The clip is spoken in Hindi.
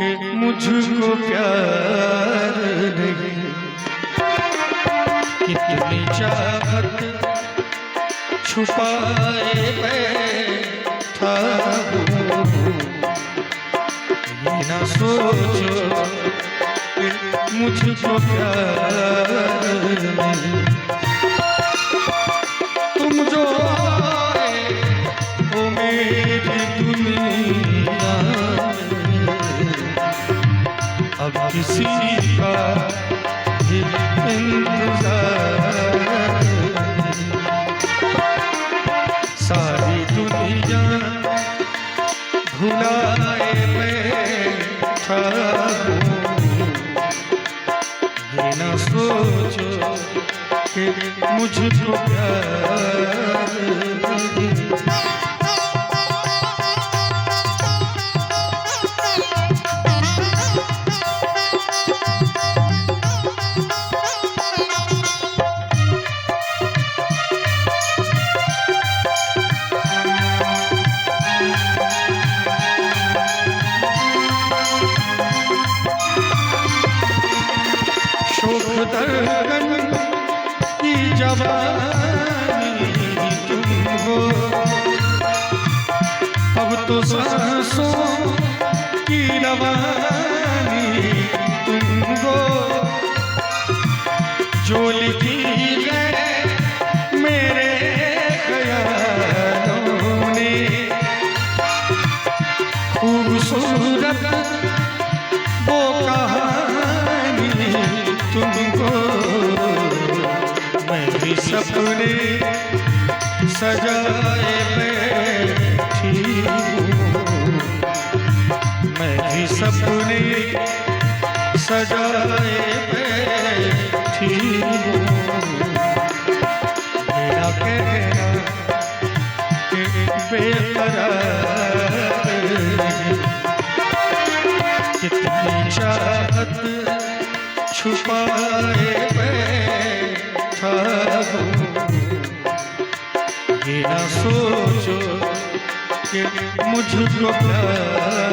कि मुझको प्यार नहीं, कितनी चाहत छुपाए बैठा हूँ। ये ना सोचो कि मुझको प्यार नहीं। तुम जो आए वो मेरी दुनिया अब किसी का भी इंतजार। सारी दुनिया भुलाए बैठा हूँ। ये ना सोचो कि मुझको प्यार नहीं। दर्गन की जवानी तुम हो, अब तो सांसों की रवानी तुम हो। जो लिखी है मेरे ख्यालों ने खूबसूरत वो कहानी तुमको, मैं भी सपने सजाए बैठी हूँ। मैं भी सपने सजाए बैठी हूँ। मेरा कहना कि बेकरार, कितनी चाहत छुपाए बैठा हूँ। ये ना सोचो कि मुझको प्यार